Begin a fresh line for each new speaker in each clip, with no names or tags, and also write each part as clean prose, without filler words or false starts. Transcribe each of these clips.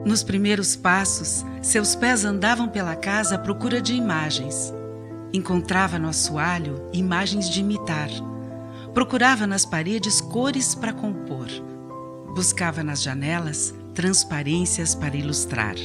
Nos primeiros passos, seus pés andavam pela casa à procura de imagens. Encontrava no assoalho imagens de imitar. Procurava nas paredes cores para compor. Buscava nas janelas transparências para ilustrar.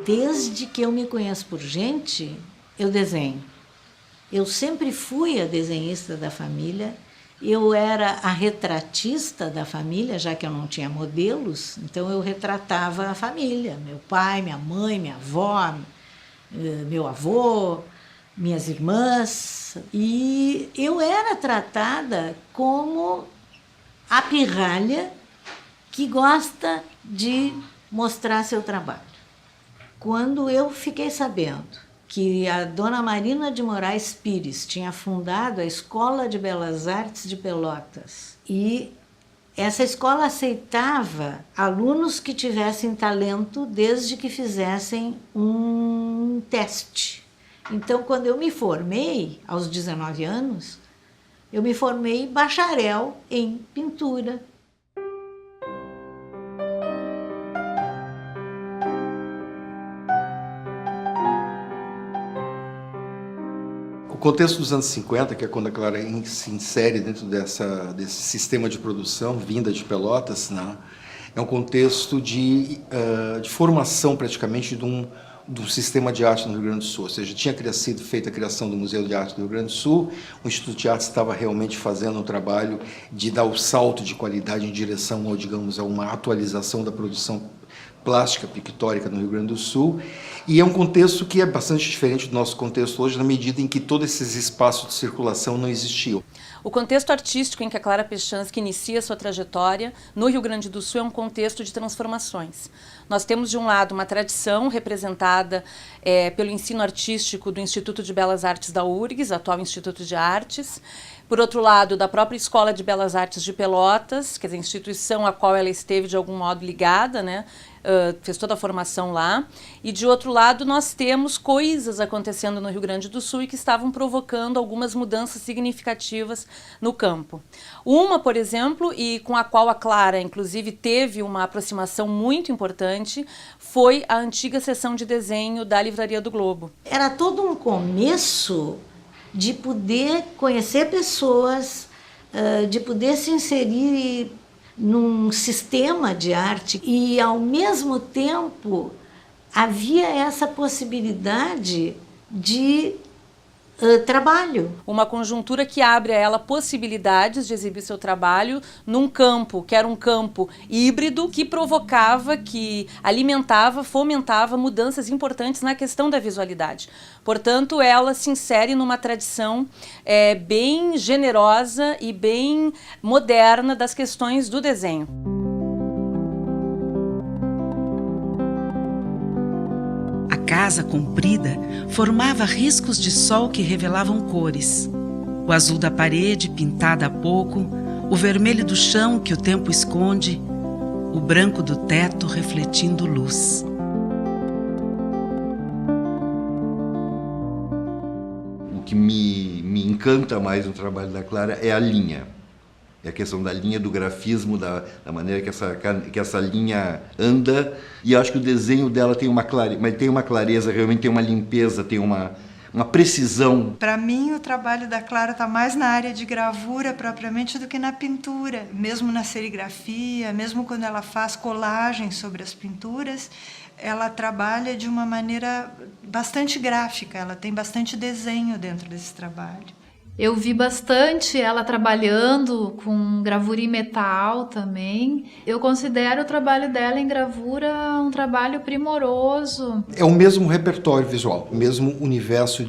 Desde que eu me conheço por gente, eu desenho. Eu sempre fui a desenhista da família, eu era a retratista da família, já que eu não tinha modelos, então eu retratava a família, meu pai, minha mãe, minha avó, meu avô, minhas irmãs. E eu era tratada como a pirralha que gosta de mostrar seu trabalho. Quando eu fiquei sabendo que a dona Marina de Moraes Pires tinha fundado a Escola de Belas Artes de Pelotas e essa escola aceitava alunos que tivessem talento desde que fizessem um teste. Então, quando eu me formei, aos 19 anos, eu me formei bacharel em pintura.
O contexto dos anos 50, que é quando a Clara se insere dentro desse sistema de produção vinda de Pelotas, né? É um contexto de formação praticamente de um sistema de arte no Rio Grande do Sul. Ou seja, tinha sido feita a criação do Museu de Arte do Rio Grande do Sul, o Instituto de Arte estava realmente fazendo um trabalho de dar o salto de qualidade em direção, digamos, a uma atualização da produção plástica pictórica no Rio Grande do Sul, e é um contexto que é bastante diferente do nosso contexto hoje, na medida em que todos esses espaços de circulação não existiam.
O contexto artístico em que a Clara Pechansky inicia sua trajetória no Rio Grande do Sul é um contexto de transformações. Nós temos, de um lado, uma tradição representada pelo ensino artístico do Instituto de Belas Artes da URGS, atual Instituto de Artes, por outro lado, da própria Escola de Belas Artes de Pelotas, quer dizer, instituição a qual ela esteve de algum modo ligada, né? Fez toda a formação lá, e de outro lado nós temos coisas acontecendo no Rio Grande do Sul e que estavam provocando algumas mudanças significativas no campo. Uma, por exemplo, e com a qual a Clara inclusive teve uma aproximação muito importante, foi a antiga seção de desenho da Livraria do Globo.
Era todo um começo de poder conhecer pessoas, de poder se inserir num sistema de arte e, ao mesmo tempo, havia essa possibilidade de trabalho.
Uma conjuntura que abre a ela possibilidades de exibir seu trabalho num campo, que era um campo híbrido, que provocava, que alimentava, fomentava mudanças importantes na questão da visualidade. Portanto, ela se insere numa tradição bem generosa e bem moderna das questões do desenho.
A casa comprida formava riscos de sol que revelavam cores. O azul da parede, pintada há pouco, o vermelho do chão que o tempo esconde, o branco do teto refletindo luz.
O que me encanta mais no trabalho da Clara é a linha. É a questão da linha, do grafismo, da maneira que essa linha anda. E acho que o desenho dela tem uma clareza, realmente tem uma limpeza, tem uma precisão.
Para mim, o trabalho da Clara está mais na área de gravura propriamente do que na pintura. Mesmo na serigrafia, mesmo quando ela faz colagens sobre as pinturas, ela trabalha de uma maneira bastante gráfica, ela tem bastante desenho dentro desse trabalho.
Eu vi bastante ela trabalhando com gravura em metal também. Eu considero o trabalho dela em gravura um trabalho primoroso.
É o mesmo repertório visual, o mesmo universo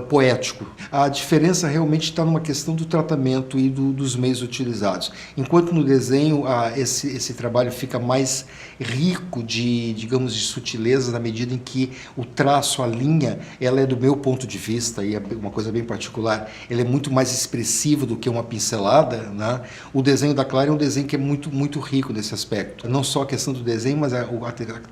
poético. A diferença realmente está numa questão do tratamento e dos meios utilizados. Enquanto no desenho esse trabalho fica mais rico digamos, de sutileza, na medida em que o traço, a linha, ela é do meu ponto de vista, e é uma coisa bem particular, ele é muito mais expressivo do que uma pincelada, né? O desenho da Clara é um desenho que é muito, muito rico nesse aspecto. Não só a questão do desenho, mas a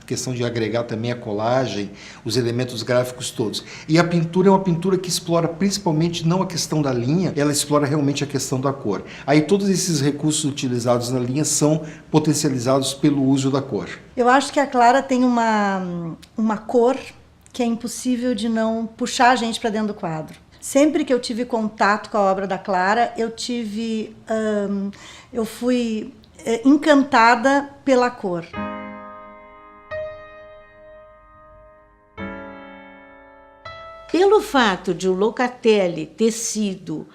questão de agregar também a colagem, os elementos gráficos todos. E a pintura é uma pintura que explora principalmente não a questão da linha, ela explora realmente a questão da cor. Aí todos esses recursos utilizados na linha são potencializados pelo uso da cor.
Eu acho que a Clara tem uma cor que é impossível de não puxar a gente para dentro do quadro. Sempre que eu tive contato com a obra da Clara, eu fui encantada pela cor.
Pelo fato de o Locatelli ter sido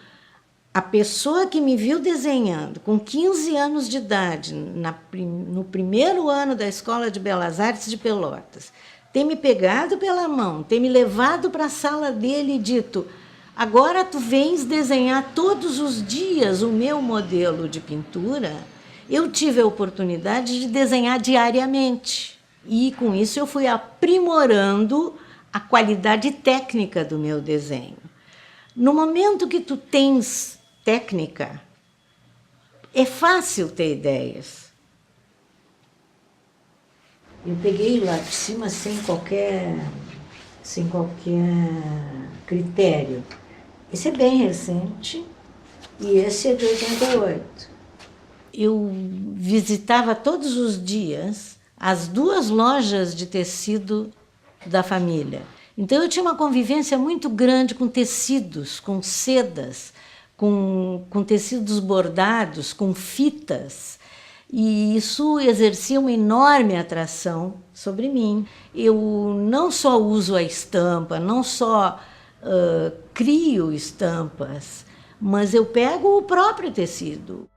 a pessoa que me viu desenhando com 15 anos de idade, no primeiro ano da Escola de Belas Artes de Pelotas, ter me pegado pela mão, ter me levado para a sala dele e dito: agora tu vens desenhar todos os dias o meu modelo de pintura, eu tive a oportunidade de desenhar diariamente. E com isso eu fui aprimorando a qualidade técnica do meu desenho. No momento que tu tens técnica, é fácil ter ideias. Eu peguei lá de cima sem qualquer critério. Esse é bem recente e esse é de 88. Eu visitava todos os dias as 2 lojas de tecido da família. Então eu tinha uma convivência muito grande com tecidos, com sedas, com tecidos bordados, com fitas. E isso exercia uma enorme atração sobre mim. Eu não só uso a estampa, não só crio estampas, mas eu pego o próprio tecido.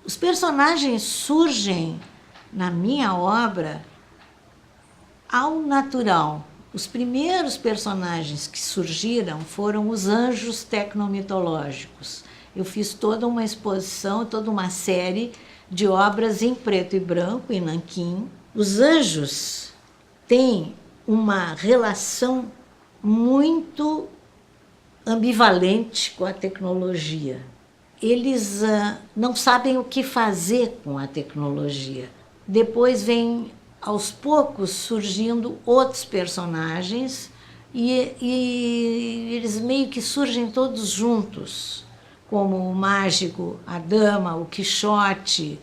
Os personagens surgem na minha obra ao natural. Os primeiros personagens que surgiram foram os anjos tecnomitológicos. Eu fiz toda uma exposição, toda uma série de obras em preto e branco, em nanquim. Os anjos têm uma relação muito ambivalente com a tecnologia. Eles não sabem o que fazer com a tecnologia. Depois vem, aos poucos, surgindo outros personagens e eles meio que surgem todos juntos, como o mágico, a dama, o Quixote,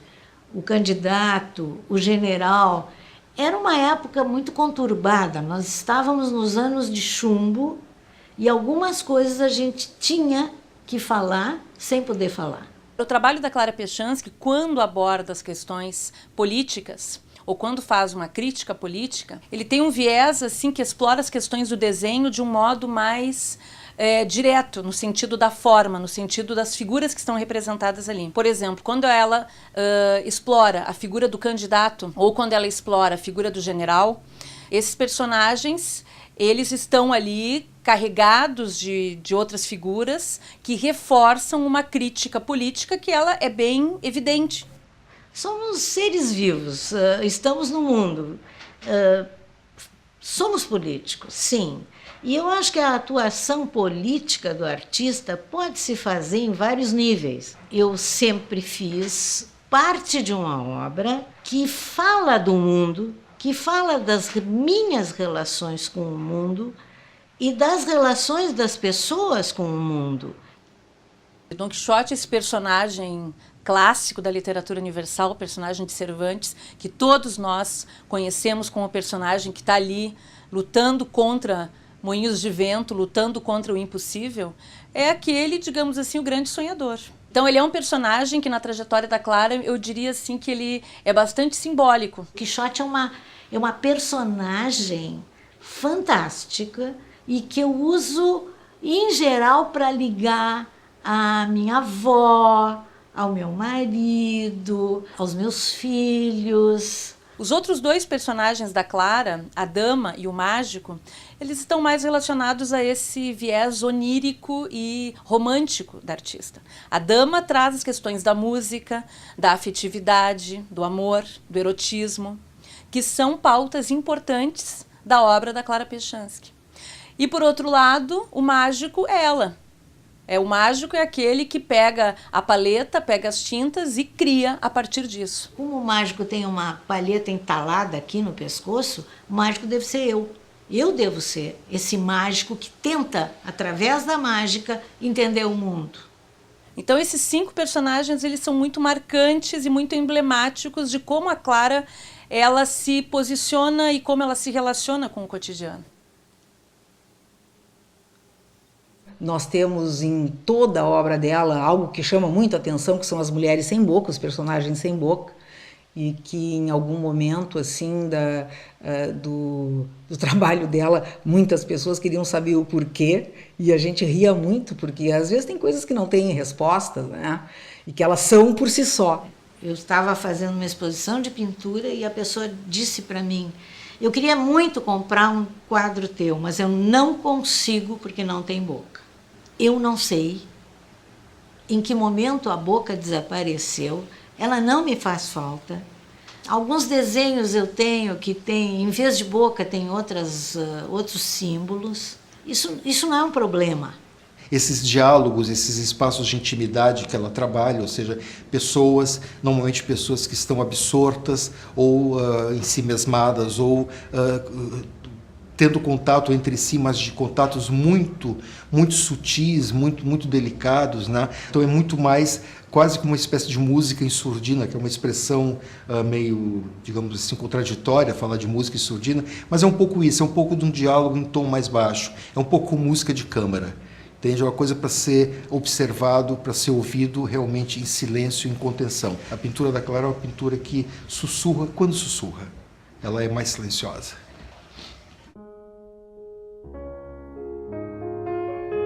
o candidato, o general. Era uma época muito conturbada, nós estávamos nos anos de chumbo e algumas coisas a gente tinha que falar sem poder falar.
O trabalho da Clara Pechansky, quando aborda as questões políticas, ou quando faz uma crítica política, ele tem um viés assim que explora as questões do desenho de um modo mais direto, no sentido da forma, no sentido das figuras que estão representadas ali. Por exemplo, quando ela explora a figura do candidato, ou quando ela explora a figura do general, esses personagens, eles estão ali carregados de outras figuras que reforçam uma crítica política que ela é bem evidente.
Somos seres vivos, estamos no mundo, somos políticos, sim. E eu acho que a atuação política do artista pode se fazer em vários níveis. Eu sempre fiz parte de uma obra que fala do mundo, que fala das minhas relações com o mundo e das relações das pessoas com o mundo.
Don Quixote, esse personagem clássico da literatura universal, o personagem de Cervantes, que todos nós conhecemos como o personagem que está ali lutando contra moinhos de vento, lutando contra o impossível, é aquele, digamos assim, o grande sonhador. Então ele é um personagem que na trajetória da Clara, eu diria assim que ele é bastante simbólico.
Quixote é uma personagem fantástica e que eu uso, em geral, para ligar à minha avó, ao meu marido, aos meus filhos.
Os outros dois personagens da Clara, a dama e o mágico, eles estão mais relacionados a esse viés onírico e romântico da artista. A dama traz as questões da música, da afetividade, do amor, do erotismo, que são pautas importantes da obra da Clara Pechansky. E, por outro lado, o mágico é ela. O mágico é aquele que pega a paleta, pega as tintas e cria a partir disso.
Como o mágico tem uma palheta entalada aqui no pescoço, o mágico deve ser eu. Eu devo ser esse mágico que tenta, através da mágica, entender o mundo.
Então esses 5 personagens, eles são muito marcantes e muito emblemáticos de como a Clara ela se posiciona e como ela se relaciona com o cotidiano.
Nós temos em toda a obra dela algo que chama muito a atenção, que são as mulheres sem boca, os personagens sem boca, e que em algum momento assim do trabalho dela, muitas pessoas queriam saber o porquê, e a gente ria muito, porque às vezes tem coisas que não têm resposta, né? E que elas são por si só.
Eu estava fazendo uma exposição de pintura e a pessoa disse para mim: eu queria muito comprar um quadro teu, mas eu não consigo porque não tem boca. Eu não sei em que momento a boca desapareceu, ela não me faz falta. Alguns desenhos eu tenho que tem, em vez de boca, tem outros símbolos. Isso não é um problema.
Esses diálogos, esses espaços de intimidade que ela trabalha, ou seja, pessoas, normalmente pessoas que estão absortas ou em si mesmadas ou tendo contato entre si, mas de contatos muito sutis, muito delicados, né? Então é muito mais quase como uma espécie de música em surdina, que é uma expressão meio, digamos assim, contraditória, falar de música em surdina, mas é um pouco isso, é um pouco de um diálogo em tom mais baixo, é um pouco como música de câmara. Entende? É uma coisa para ser observado, para ser ouvido realmente em silêncio, em contenção. A pintura da Clara é uma pintura que sussurra quando sussurra. Ela é mais silenciosa.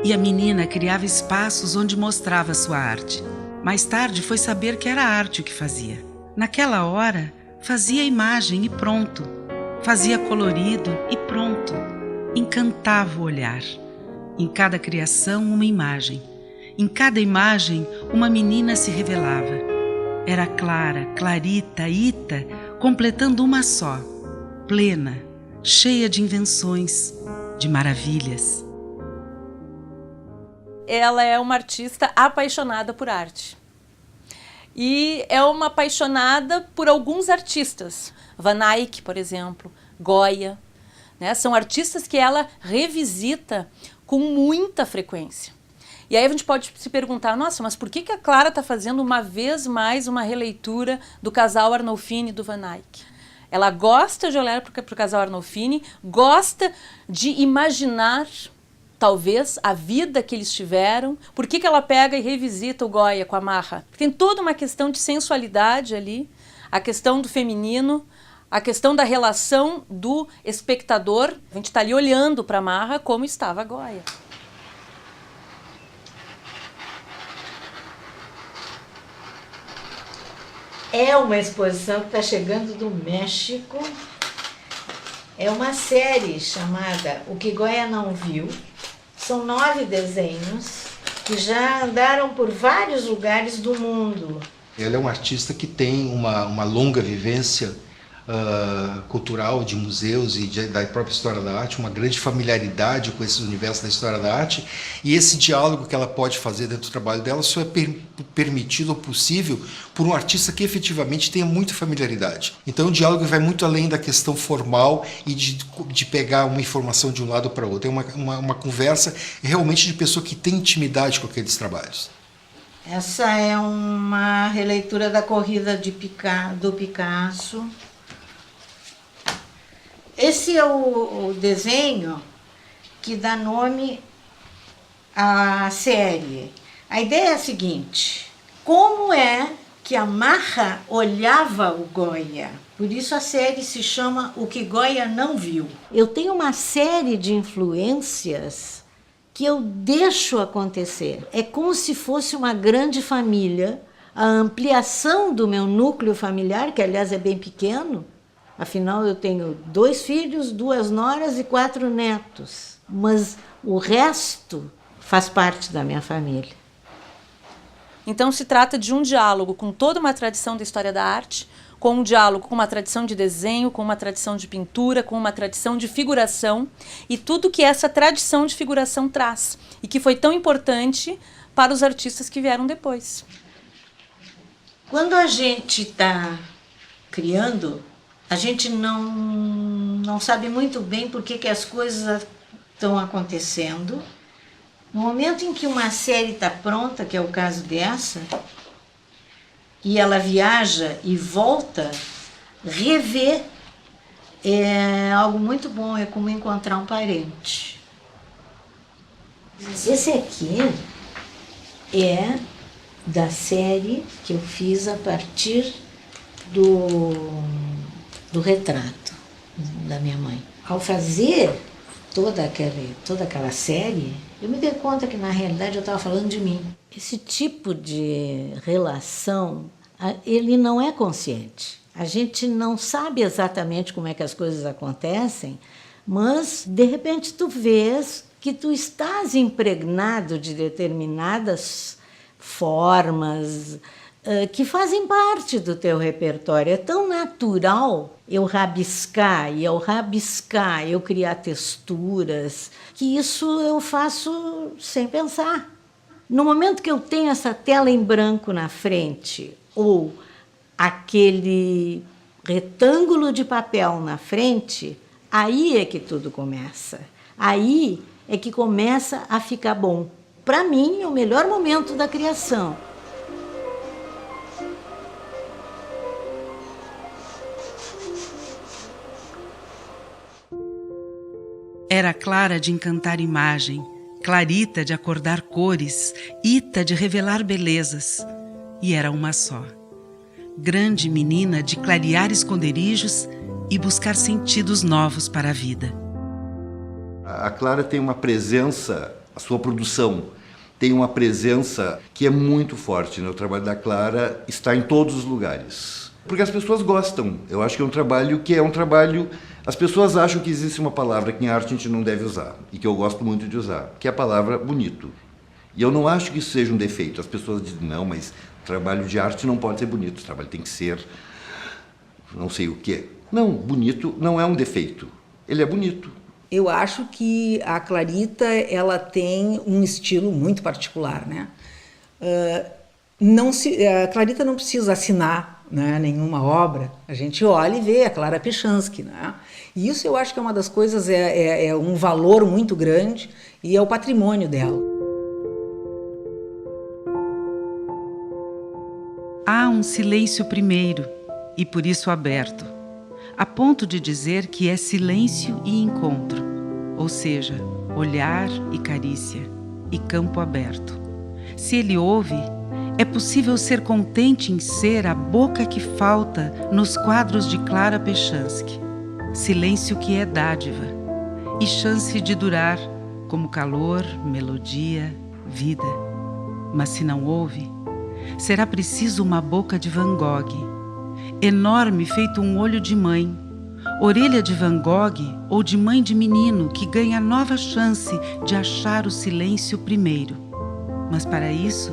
E a menina criava espaços onde mostrava sua arte. Mais tarde foi saber que era arte o que fazia. Naquela hora, fazia imagem e pronto. Fazia colorido e pronto. Encantava o olhar. Em cada criação, uma imagem. Em cada imagem, uma menina se revelava. Era Clara, Clarita, Ita, completando uma só, plena, cheia de invenções, de maravilhas.
Ela é uma artista apaixonada por arte. E é uma apaixonada por alguns artistas. Van Eyck, por exemplo, Goya, né? São artistas que ela revisita com muita frequência. E aí a gente pode se perguntar, nossa, mas por que a Clara está fazendo uma vez mais uma releitura do casal Arnolfini e do Van Eyck? Ela gosta de olhar para o casal Arnolfini, gosta de imaginar, talvez, a vida que eles tiveram. Por que ela pega e revisita o Goya com a Marra? Tem toda uma questão de sensualidade ali, a questão do feminino, a questão da relação do espectador. A gente está ali olhando para a Marra como estava a Goya.
É uma exposição que está chegando do México. É uma série chamada O que Goya Não Viu. São 9 desenhos que já andaram por vários lugares do mundo.
Ela é uma artista que tem uma longa vivência cultural de museus e da própria história da arte, uma grande familiaridade com esse universo da história da arte, e esse diálogo que ela pode fazer dentro do trabalho dela só é permitido ou possível por um artista que efetivamente tenha muita familiaridade. Então o diálogo vai muito além da questão formal e de pegar uma informação de um lado para outro. É uma conversa realmente de pessoa que tem intimidade com aqueles trabalhos.
Essa é uma releitura da corrida do Picasso. Esse é o desenho que dá nome à série. A ideia é a seguinte: como é que a Marra olhava o Goya? Por isso a série se chama O que Goya Não Viu. Eu tenho uma série de influências que eu deixo acontecer. É como se fosse uma grande família, a ampliação do meu núcleo familiar, que aliás é bem pequeno. Afinal, eu tenho 2 filhos, 2 noras e 4 netos. Mas o resto faz parte da minha família.
Então se trata de um diálogo com toda uma tradição da história da arte, com um diálogo com uma tradição de desenho, com uma tradição de pintura, com uma tradição de figuração e tudo que essa tradição de figuração traz e que foi tão importante para os artistas que vieram depois.
Quando a gente está criando, a gente não sabe muito bem por que as coisas estão acontecendo. No momento em que uma série está pronta, que é o caso dessa, e ela viaja e volta, rever é algo muito bom, é como encontrar um parente. Esse aqui é da série que eu fiz a partir do retrato da minha mãe. Ao fazer toda aquela série, eu me dei conta que, na realidade, eu estava falando de mim. Esse tipo de relação, ele não é consciente. A gente não sabe exatamente como é que as coisas acontecem, mas, de repente, tu vês que tu estás impregnado de determinadas formas que fazem parte do teu repertório. É tão natural eu rabiscar, e ao rabiscar eu criar texturas, que isso eu faço sem pensar. No momento que eu tenho essa tela em branco na frente, ou aquele retângulo de papel na frente, aí é que tudo começa. Aí é que começa a ficar bom. Para mim, é o melhor momento da criação.
Era Clara de encantar imagem, Clarita de acordar cores, Ita de revelar belezas. E era uma só. Grande menina de clarear esconderijos e buscar sentidos novos para a vida.
A Clara tem uma presença, a sua produção tem uma presença que é muito forte, né? O trabalho da Clara está em todos os lugares. Porque as pessoas gostam. Eu acho que é um trabalho... As pessoas acham que existe uma palavra que em arte a gente não deve usar, e que eu gosto muito de usar, que é a palavra bonito. E eu não acho que isso seja um defeito. As pessoas dizem, não, mas trabalho de arte não pode ser bonito, o trabalho tem que ser não sei o quê. Não, bonito não é um defeito, ele é bonito.
Eu acho que a Clarita, ela tem um estilo muito particular, né? A Clarita não precisa assinar, né, nenhuma obra. A gente olha e vê a Clara Pechansky, né? E isso eu acho que é uma das coisas, é um valor muito grande e é o patrimônio dela.
Há um silêncio primeiro e por isso aberto, a ponto de dizer que é silêncio e encontro, ou seja, olhar e carícia e campo aberto. Se ele ouve, é possível ser contente em ser a boca que falta nos quadros de Clara Pechansky. Silêncio que é dádiva e chance de durar como calor, melodia, vida. Mas se não ouve, será preciso uma boca de Van Gogh, enorme feito um olho de mãe, orelha de Van Gogh ou de mãe de menino que ganha nova chance de achar o silêncio primeiro. Mas para isso,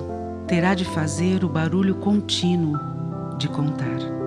terá de fazer o barulho contínuo de contar.